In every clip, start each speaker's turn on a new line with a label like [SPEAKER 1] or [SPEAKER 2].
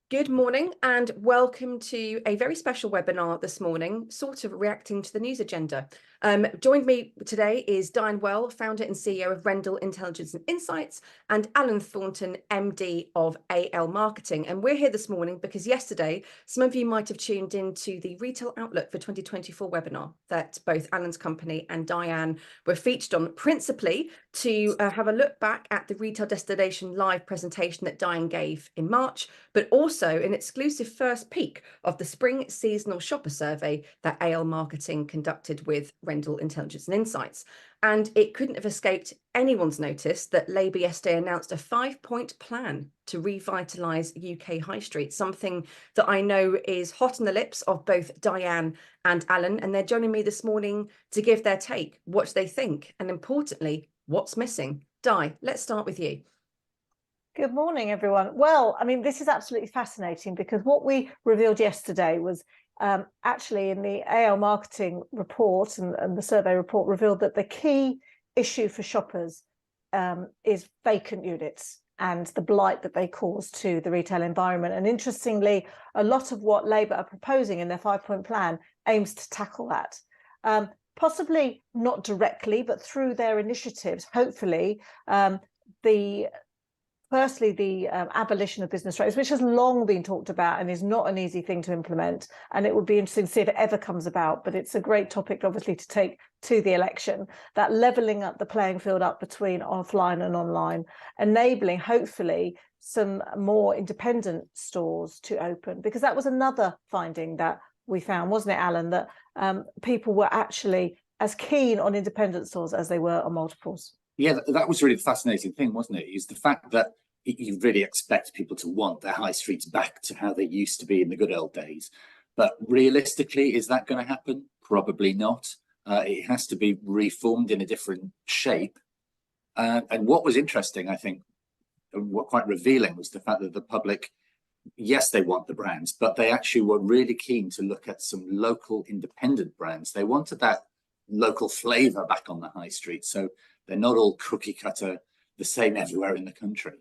[SPEAKER 1] Good morning and welcome to a very special webinar this morning, sort of reacting to the news agenda. Joined me today is Diane Wehrle, founder and CEO of Wehrle Intelligence and Insights, and Alan Thornton, MD of AL Marketing. And we're here this morning because yesterday, some of you might have tuned into the Retail Outlook for 2024 webinar that both Alan's company and Diane were featured on, principally to have a look back at the Retail Destination Live presentation that Diane gave in March, but also an exclusive first peek of the spring seasonal shopper survey that AL Marketing conducted with Wehrle Intelligence and Insights. And it couldn't have escaped anyone's notice that Labour yesterday announced a 5-point plan to revitalise UK high street, something that I know is hot on the lips of both Diane and Alan. And they're joining me this morning to give their take, what they think, and importantly, what's missing. Di, let's start with you.
[SPEAKER 2] Good morning, everyone. Well, I mean, this is absolutely fascinating because what we revealed yesterday was actually in the AL marketing report and the survey report revealed that the key issue for shoppers is vacant units and the blight that they cause to the retail environment. And interestingly, a lot of what Labour are proposing in their 5-point plan aims to tackle that. Possibly not directly, but through their initiatives, hopefully, Firstly, the abolition of business rates, which has long been talked about and is not an easy thing to implement. And it would be interesting to see if it ever comes about. But it's a great topic, obviously, to take to the election, that levelling up the playing field up between offline and online, enabling, hopefully, some more independent stores to open. Because that was another finding that we found, wasn't it, Alan, that people were actually as keen on independent stores as they were on multiples.
[SPEAKER 3] Yeah, that was really the fascinating thing, wasn't it? Is the fact that you really expect people to want their high streets back to how they used to be in the good old days. But realistically, is that going to happen? Probably not. It has to be reformed in a different shape. And what was interesting, I think, and what quite revealing was the fact that the public, yes, they want the brands, but they actually were really keen to look at some local independent brands. They wanted that local flavour back on the high street. So they're not all cookie cutter, the same everywhere in the country.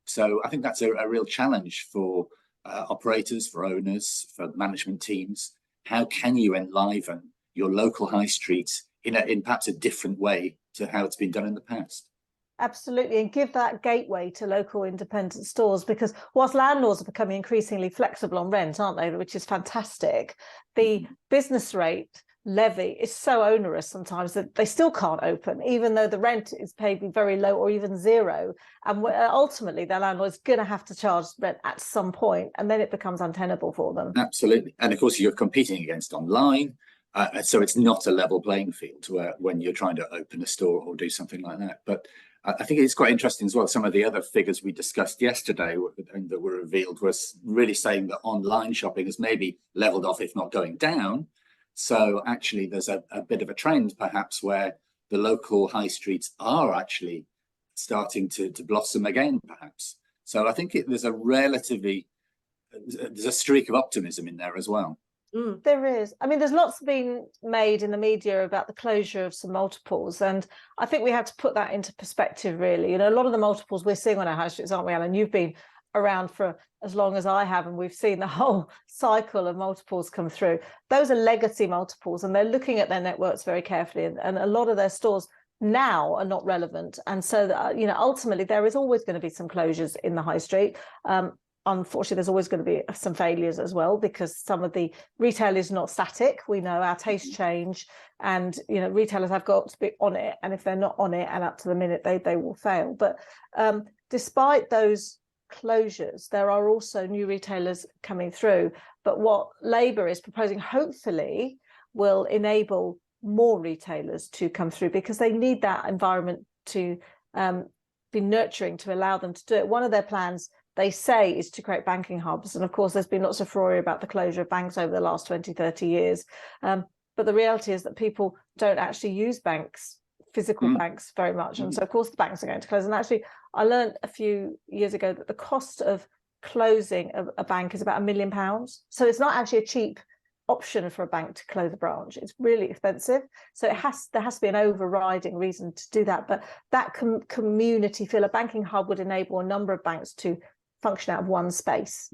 [SPEAKER 3] So I think that's a real challenge for operators, for owners, for management teams. How can you enliven your local high street in perhaps a different way to how it's been done in the past?
[SPEAKER 2] Absolutely, and give that gateway to local independent stores, because whilst landlords are becoming increasingly flexible on rent, aren't they, which is fantastic, the business rate levy is so onerous sometimes that they still can't open, even though the rent is paid very low or even zero. And ultimately, their landlord is going to have to charge rent at some point, and then it becomes untenable for them.
[SPEAKER 3] Absolutely. And of course, you're competing against online. So it's not a level playing field when you're trying to open a store or do something like that. But I think it's quite interesting as well. Some of the other figures we discussed yesterday and that were revealed was really saying that online shopping has maybe leveled off, if not going down. So actually, there's a bit of a trend, perhaps, where the local high streets are actually starting to blossom again, perhaps. So I think there's a streak of optimism in there as well.
[SPEAKER 2] There is. I mean, there's lots been made in the media about the closure of some multiples, and I think we have to put that into perspective, really. You know, a lot of the multiples we're seeing on our high streets, aren't we, Alan? You've been around for as long as I have, and we've seen the whole cycle of multiples come through. Those are legacy multiples, and they're looking at their networks very carefully, and a lot of their stores now are not relevant. And so, you know, ultimately there is always going to be some closures in the high street. Unfortunately, there's always going to be some failures as well, because some of the retail is not static. We know our tastes change, and you know, retailers have got to be on it, and if they're not on it and up to the minute, they will fail. But despite those closures, there are also new retailers coming through. But what Labour is proposing, hopefully, will enable more retailers to come through, because they need that environment to be nurturing to allow them to do it. One of their plans, they say, is to create banking hubs. And of course, there's been lots of furore about the closure of banks over the last 20, 30 years. But the reality is that people don't actually use banks, physical banks, very much. And so, of course, the banks are going to close. And actually, I learned a few years ago that the cost of closing a bank is about £1 million. So it's not actually a cheap option for a bank to close a branch. It's really expensive. So there has to be an overriding reason to do that. But that community feel, a banking hub would enable a number of banks to function out of one space,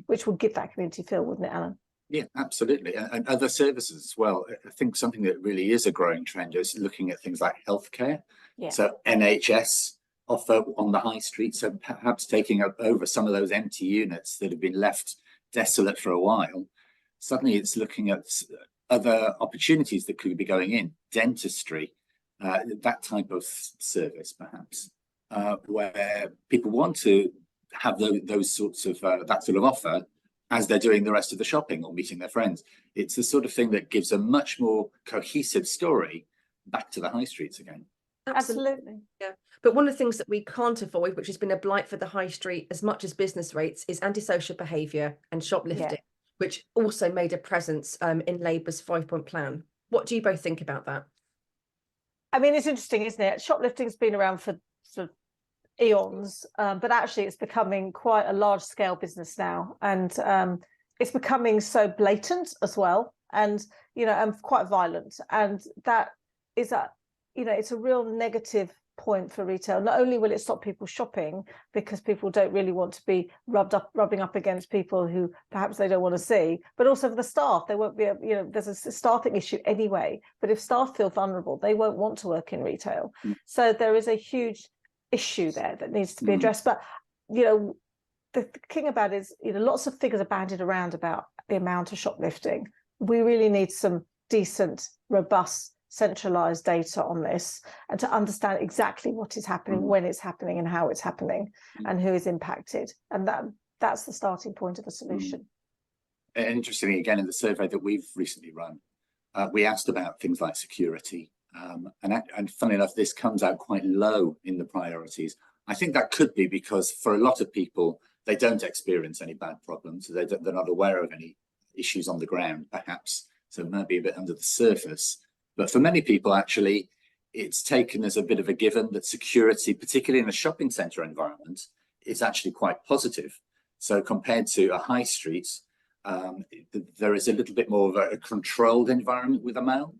[SPEAKER 2] which would give that community feel, wouldn't it, Alan?
[SPEAKER 3] Yeah, absolutely. And other services as well. I think something that really is a growing trend is looking at things like healthcare.
[SPEAKER 2] Yeah.
[SPEAKER 3] So NHS offer on the high street, so perhaps taking over some of those empty units that have been left desolate for a while. Suddenly it's looking at other opportunities that could be going in, dentistry, that type of service perhaps, where people want to have those sorts of, that sort of offer as they're doing the rest of the shopping or meeting their friends. It's the sort of thing that gives a much more cohesive story back to the high streets again.
[SPEAKER 2] Absolutely.
[SPEAKER 1] Yeah. But one of the things that we can't avoid, which has been a blight for the high street as much as business rates, is antisocial behaviour and shoplifting, which also made a presence in Labour's 5-point plan. What do you both think about that? I
[SPEAKER 2] mean, it's interesting, isn't it? Shoplifting's been around for sort of eons, but actually it's becoming quite a large scale business now, and it's becoming so blatant as well, and and quite violent, and that is it's a real negative point for retail. Not only will it stop people shopping because people don't really want to be rubbing up against people who perhaps they don't want to see, but also for the staff, they won't be there's a staffing issue anyway, but if staff feel vulnerable, they won't want to work in retail. So there is a huge issue there that needs to be addressed. But the thing about it is lots of figures are bandied around about the amount of shoplifting. We really need some decent, robust, centralized data on this, and to understand exactly what is happening, when it's happening, and how it's happening, and who is impacted. And that's the starting point of a solution.
[SPEAKER 3] And interestingly, again, in the survey that we've recently run, we asked about things like security. And funnily enough, this comes out quite low in the priorities. I think that could be because for a lot of people, they don't experience any bad problems. So they're not aware of any issues on the ground, perhaps. So it might be a bit under the surface. But for many people, actually, it's taken as a bit of a given that security, particularly in a shopping centre environment, is actually quite positive. So compared to a high street, there is a little bit more of a controlled environment with a mall.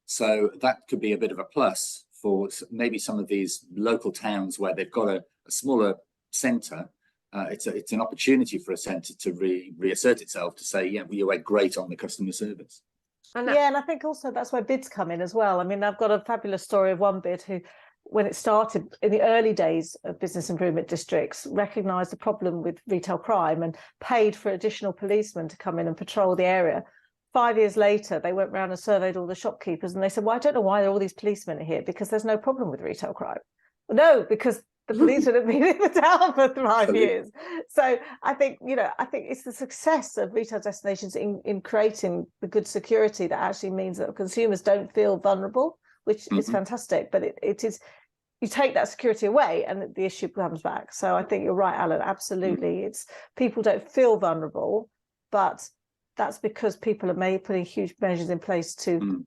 [SPEAKER 3] So that could be a bit of a plus for maybe some of these local towns where they've got a smaller centre. It's an opportunity for a centre to reassert itself, to say, yeah, we were great on the customer service.
[SPEAKER 2] And I think also that's where bids come in as well. I mean, I've got a fabulous story of one bid who, when it started in the early days of business improvement districts, recognised the problem with retail crime and paid for additional policemen to come in and patrol the area. 5 years later, they went round and surveyed all the shopkeepers, and they said, well, I don't know why all these policemen are here, because there's no problem with retail crime. Well, no, because the policemen have been in the town for 5 years. So I think it's the success of retail destinations in creating the good security that actually means that consumers don't feel vulnerable, which is fantastic. But it is, you take that security away and the issue comes back. So I think you're right, Alan, absolutely. It's people don't feel vulnerable, but that's because people are putting huge measures in place to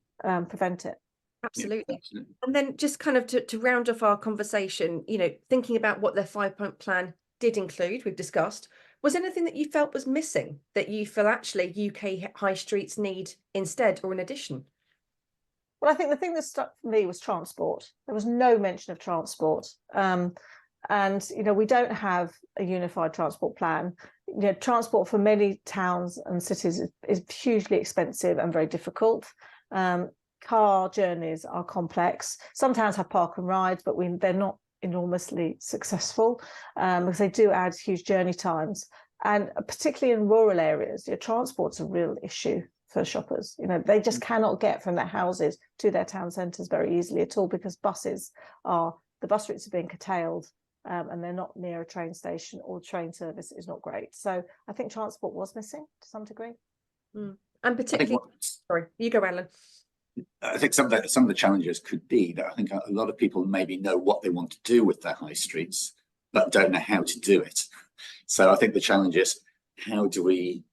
[SPEAKER 2] prevent it.
[SPEAKER 1] Absolutely.
[SPEAKER 3] Yeah, absolutely.
[SPEAKER 1] And then just kind of to round off our conversation, thinking about what their 5-point plan did include, we've discussed, was anything that you felt was missing that you feel actually UK high streets need instead or in addition?
[SPEAKER 2] Well, I think the thing that stuck for me was transport. There was no mention of transport. And, we don't have a unified transport plan. Transport for many towns and cities is hugely expensive and very difficult. Car journeys are complex. Some towns have park and rides, but they're not enormously successful because they do add huge journey times. And particularly in rural areas, transport's a real issue for shoppers. They just cannot get from their houses to their town centres very easily at all, because the bus routes are being curtailed and they're not near a train station, or train service is not great. So I think transport was missing to some degree.
[SPEAKER 1] And particularly, sorry, you go, Alan.
[SPEAKER 3] I think some of the challenges could be that I think a lot of people maybe know what they want to do with their high streets, but don't know how to do it. So I think the challenge is, how do we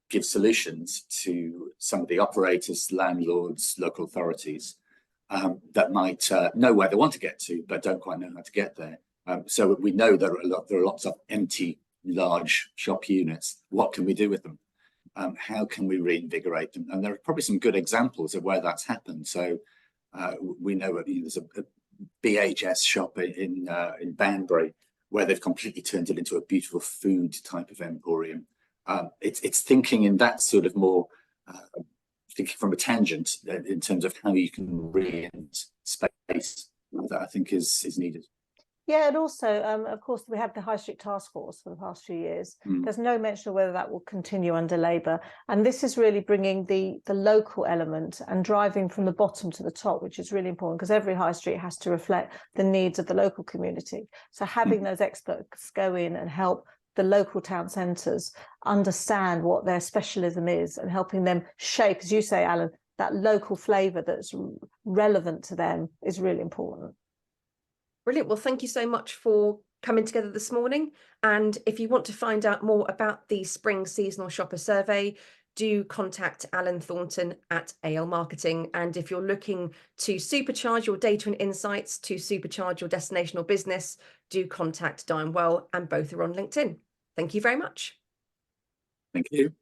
[SPEAKER 3] give solutions to some of the operators, landlords, local authorities that might know where they want to get to, but don't quite know how to get there. So we know there are lots of empty, large shop units. What can we do with them? How can we reinvigorate them? And there are probably some good examples of where that's happened. So we know there's a BHS shop in Banbury, where they've completely turned it into a beautiful food type of emporium. It's thinking in that sort of more thinking from a tangent in terms of how you can reorient space that I think is needed.
[SPEAKER 2] Yeah, and also, of course, we had the High Street Task Force for the past few years. There's no mention of whether that will continue under Labour. And this is really bringing the local element and driving from the bottom to the top, which is really important because every high street has to reflect the needs of the local community. So having those experts go in and help the local town centres understand what their specialism is and helping them shape, as you say, Alan, that local flavour that's relevant to them is really important.
[SPEAKER 1] Brilliant. Well, thank you so much for coming together this morning. And if you want to find out more about the Spring Seasonal Shopper Survey, do contact Alan Thornton at AL Marketing. And if you're looking to supercharge your data and insights to supercharge your destination or business, do contact Diane Wehrle, and both are on LinkedIn. Thank you very much.
[SPEAKER 3] Thank you.